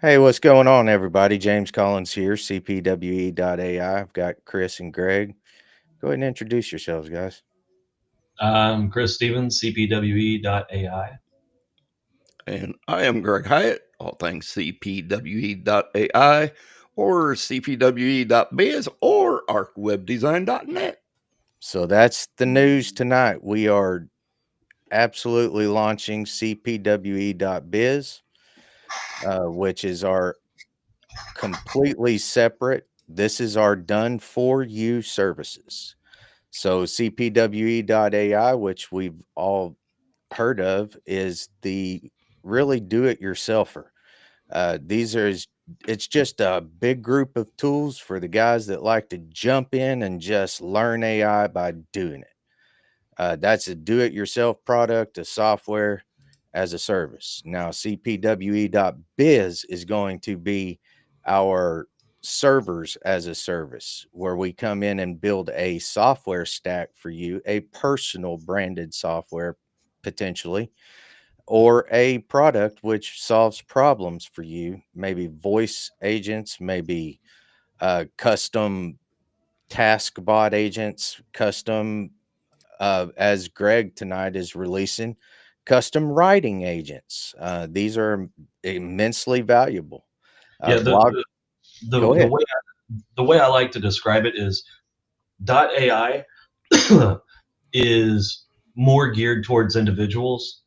Hey, what's going on, everybody? James Collins here, CPWE.AI. I've got Chris and Greg. Go ahead and introduce yourselves, guys. I'm Chris Stevens, CPWE.AI. And I am Greg Hyatt, all things CPWE.AI or CPWE.biz or ArcWebDesign.net. So that's the news tonight. We are absolutely launching CPWE.biz, which is our completely separate. This is our done for you services. So CPWE.AI, which we've all heard of, is the really do it yourselfer. These are it's just a big group of tools for the guys that like to jump in and just learn AI by doing it. That's a do it yourself product, a software as a service. Now, CPWE.biz is going to be our servers as a service, where we come in and build a software stack for you, a personal branded software potentially, or a product which solves problems for you, maybe voice agents, maybe custom task bot agents, custom, as Greg tonight is releasing, custom writing agents. These are immensely valuable. Yeah, Blog, go the ahead. way I like to describe it is .ai is more geared towards individuals,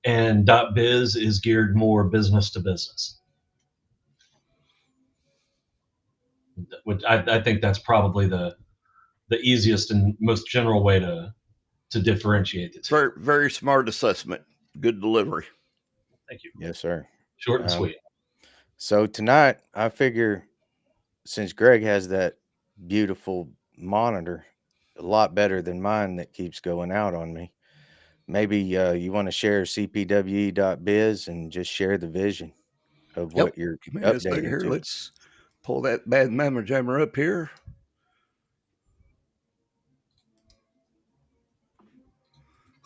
and .biz is geared more business to business. Which I think that's probably the easiest and most general way to differentiate the two. Very, very smart assessment. Good delivery. Thank you. Yes, sir. Short and Um, sweet. so tonight, I figure since Greg has that beautiful monitor, a lot better than mine that keeps going out on me. Maybe you want to share CPWE.biz and just share the vision of Yep. what you're Give me a second updating here. to. Let's pull that bad mamma jammer up here.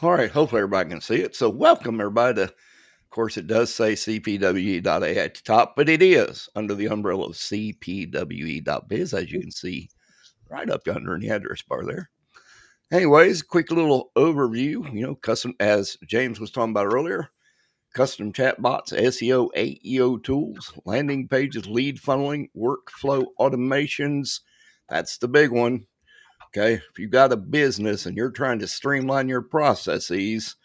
All right. Hopefully everybody can see it. So welcome everybody to, of course, it does say CPWE.AI at the top, but it is under the umbrella of CPWE.biz, as you can see right up yonder in the address bar there. Anyways, quick little overview. Custom, as James was talking about earlier, custom chatbots, SEO, AEO tools, landing pages, lead funneling, workflow automations. That's the big one. Okay. If you've got a business and you're trying to streamline your processes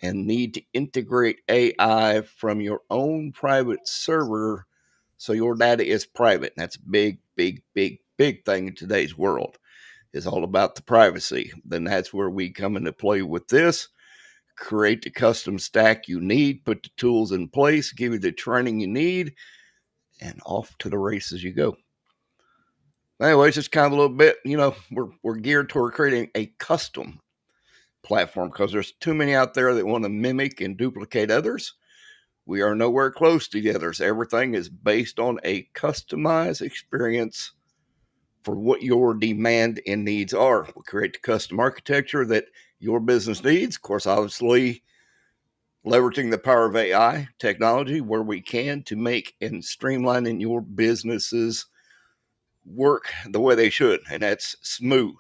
and need to integrate AI from your own private server so your data is private, and that's a big, big, big, big thing in today's world, is all about the privacy. Then that's where we come into play with this. Create the custom stack you need, put the tools in place, give you the training you need, and off to the races you go. Anyways, just kind of a little bit, we're geared toward creating a custom platform because there's too many out there that want to mimic and duplicate others. We are nowhere close to the others. Everything is based on a customized experience for what your demand and needs are. We'll create the custom architecture that your business needs. Of course, obviously, leveraging the power of AI technology where we can to make and streamlining your businesses work the way they should. And that's smooth,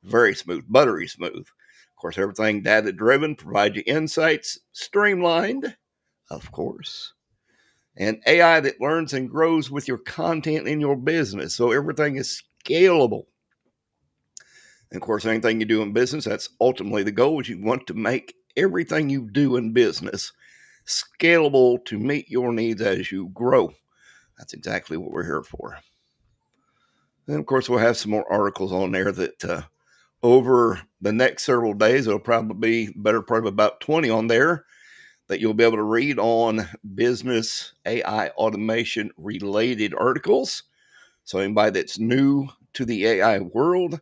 very smooth, buttery smooth. Of course, everything data driven, provide you insights, streamlined, of course. And AI that learns and grows with your content in your business. So everything is scalable. And of course, anything you do in business, that's ultimately the goal, is you want to make everything you do in business scalable to meet your needs as you grow. That's exactly what we're here for. And of course, we'll have some more articles on there that over the next several days, it'll probably be better part of about 20 on there that you'll be able to read on business AI automation related articles. So anybody that's new to the AI world,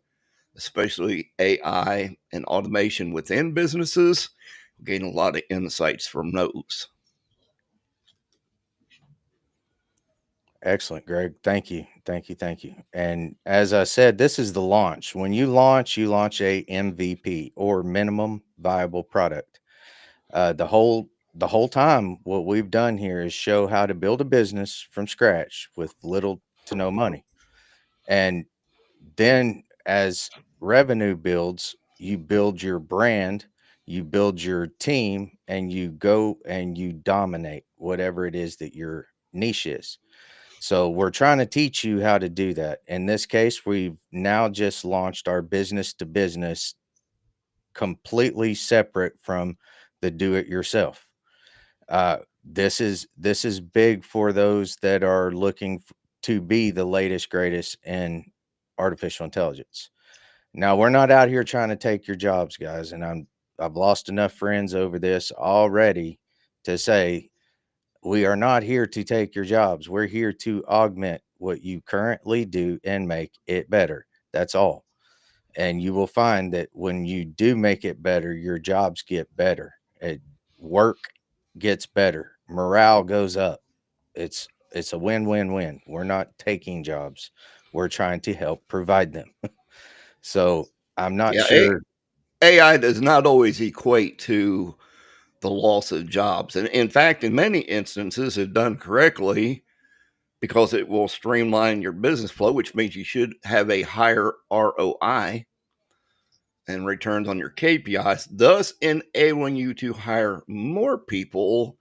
especially AI and automation within businesses, gain a lot of insights from those. Excellent, Greg. Thank you. Thank you. Thank you. And as I said, this is the launch. When you launch a MVP or minimum viable product. The whole the whole time, what we've done here is show how to build a business from scratch with little to no money. And then as revenue builds, you build your brand, you build your team, and you go and you dominate whatever it is that your niche is. So we're trying to teach you how to do that. In this case, we've now just launched our business to business completely separate from the do it yourself. This is big for those that are looking to be the latest greatest in artificial intelligence. Now, we're not out here trying to take your jobs, guys, and I've lost enough friends over this already to say we are not here to take your jobs. We're here to augment what you currently do and make it better. That's all. And you will find that when you do make it better, your jobs get better. Work gets better. Morale goes up. It's a win-win-win. We're not taking jobs. We're trying to help provide them. So I'm not Yeah, sure. AI does not always equate to the loss of jobs. And in fact, in many instances, if done correctly, because it will streamline your business flow, which means you should have a higher ROI and returns on your KPIs, thus enabling you to hire more people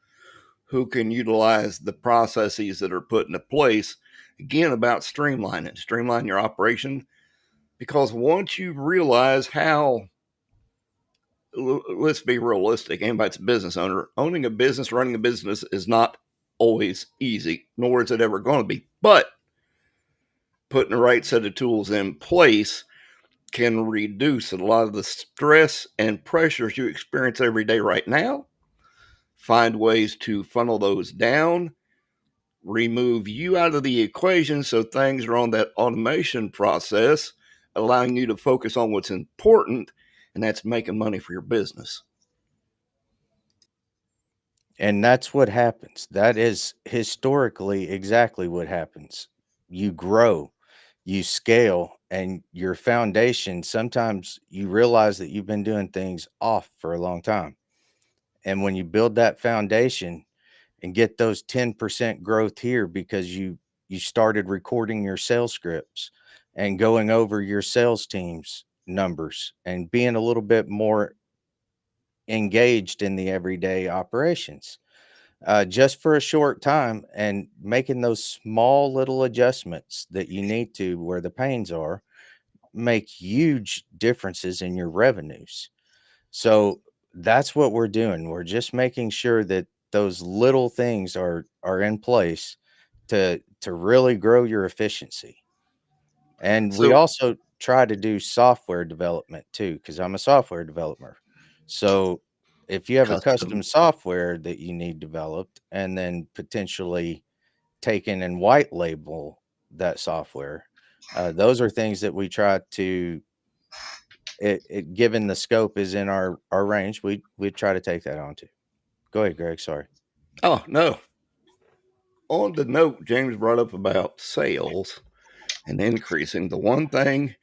who can utilize the processes that are put into place. Again, about streamline your operation. Because once you realize how, let's be realistic, anybody's a business owner, owning a business, running a business is not always easy, nor is it ever going to be. But putting the right set of tools in place can reduce a lot of the stress and pressures you experience every day right now. Find ways to funnel those down, remove you out of the equation so things are on that automation process, allowing you to focus on what's important, and that's making money for your business. And that's what happens. That is historically exactly what happens. You grow, you scale, and your foundation, sometimes you realize that you've been doing things off for a long time. And when you build that foundation and get those 10% growth here because you started recording your sales scripts and going over your sales team's numbers and being a little bit more engaged in the everyday operations, just for a short time, and making those small little adjustments that you need to where the pains are make huge differences in your revenues. So that's what we're doing. We're just making sure that those little things are in place to really grow your efficiency. And we So, also try to do software development too, because I'm a software developer. So if you have a custom. custom software that you need developed and then potentially taken and white label that software, those are things that we try to, given the scope is in our range, we try to take that on too. Go ahead, Greg. Sorry. Oh, no. On the note James brought up about sales and increasing, the one thing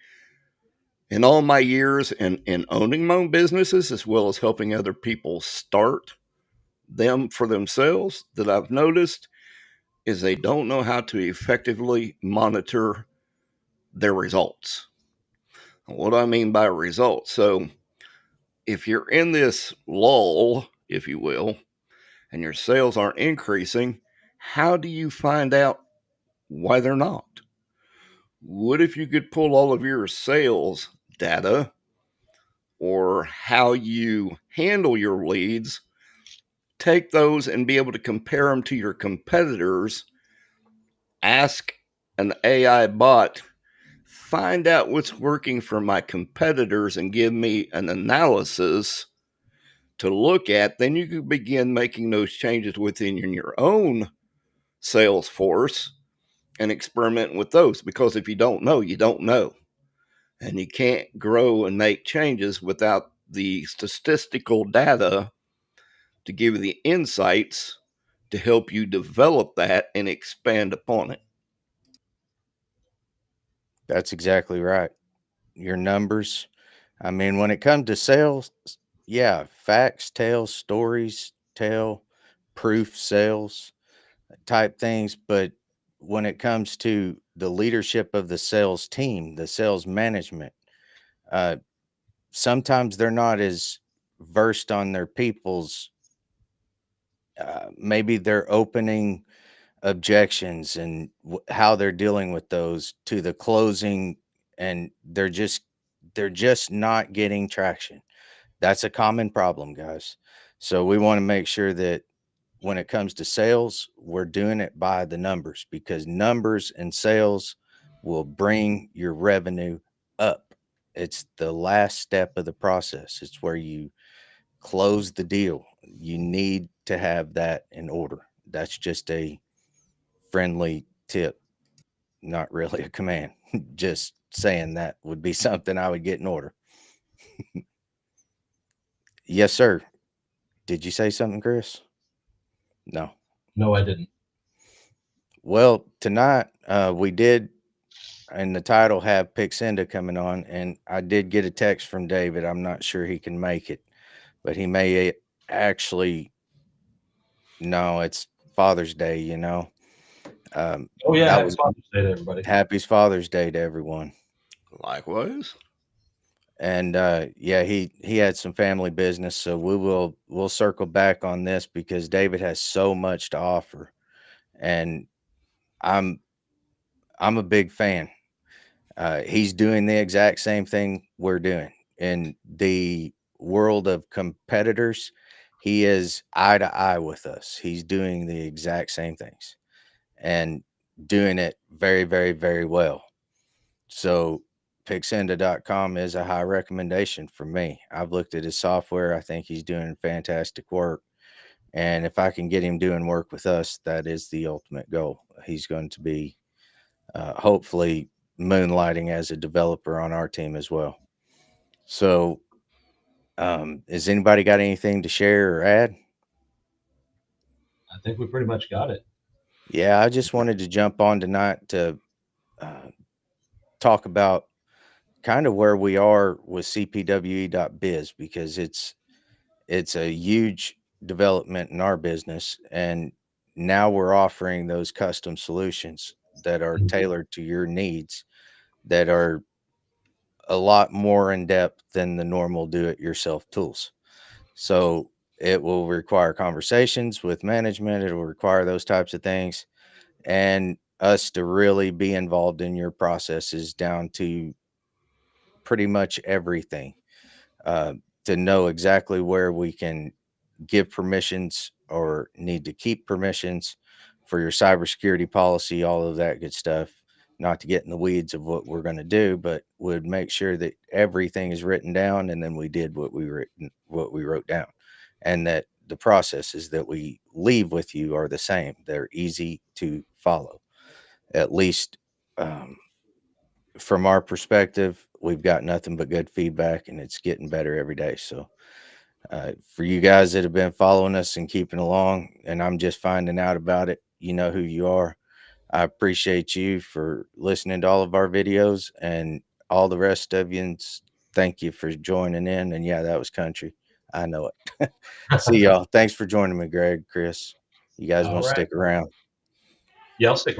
in all my years in owning my own businesses, as well as helping other people start them for themselves, that I've noticed is they don't know how to effectively monitor their results. What do I mean by results? So, if you're in this lull, if you will, and your sales aren't increasing, how do you find out why they're not? What if you could pull all of your sales data or how you handle your leads, take those and be able to compare them to your competitors, ask an AI bot, find out what's working for my competitors and give me an analysis to look at, then you can begin making those changes within your own sales force and experiment with those. Because if you don't know, you don't know. And you can't grow and make changes without the statistical data to give you the insights to help you develop that and expand upon it. That's exactly right. Your numbers. I mean, when it comes to sales, yeah, facts, tales, stories, tell, proof sales type things. But when it comes to the leadership of the sales team, the sales management, uh, sometimes they're not as versed on their people's, maybe their opening objections and how they're dealing with those to the closing, and they're just not getting traction. That's a common problem, guys. So we want to make sure that when it comes to sales, we're doing it by the numbers, because numbers and sales will bring your revenue up. It's the last step of the process. It's where you close the deal. You need to have that in order. That's just a friendly tip, not really a command. Just saying that would be something I would get in order. Yes, sir. Did you say something, Chris? No. No, I didn't. Well, tonight we did, and the title have PIXENDA coming on, and I did get a text from David. I'm not sure he can make it, but he may actually. No, it's Father's Day. Oh yeah, That happy was Father's Day to everybody. Happy Father's Day to everyone. Likewise. And yeah, he had some family business, so we'll circle back on this because David has so much to offer, and I'm I'm a big fan. He's doing the exact same thing we're doing in the world of competitors. He is eye to eye with us. He's doing the exact same things and doing it very, very, very well. So PIXENDA.com is a high recommendation for me. I've looked at his software. I think he's doing fantastic work. And if I can get him doing work with us, that is the ultimate goal. He's going to be hopefully moonlighting as a developer on our team as well. So, has anybody got anything to share or add? I think we pretty much got it. Yeah, I just wanted to jump on tonight to uh, talk about kind of where we are with CPWE.biz, because it's a huge development in our business, and now we're offering those custom solutions that are tailored to your needs, that are a lot more in depth than the normal do it yourself tools. So it will require conversations with management. It will require those types of things, and us to really be involved in your processes down to pretty much everything, uh, to know exactly where we can give permissions or need to keep permissions for your cybersecurity policy, all of that good stuff. Not to get in the weeds of what we're going to do, but would make sure that everything is written down, and then we did what we wrote down, and that the processes that we leave with you are the same. They're easy to follow. At least from our perspective, we've got nothing but good feedback, and it's getting better every day. So for you guys that have been following us and keeping along, and I'm just finding out about it, you know who you are. I appreciate you for listening to all of our videos, and all the rest of you. Thank you for joining in. And yeah, that was country. I know it. See y'all. Thanks for joining me, Greg, Chris. You guys All want to right. stick around? Yeah, I'll stick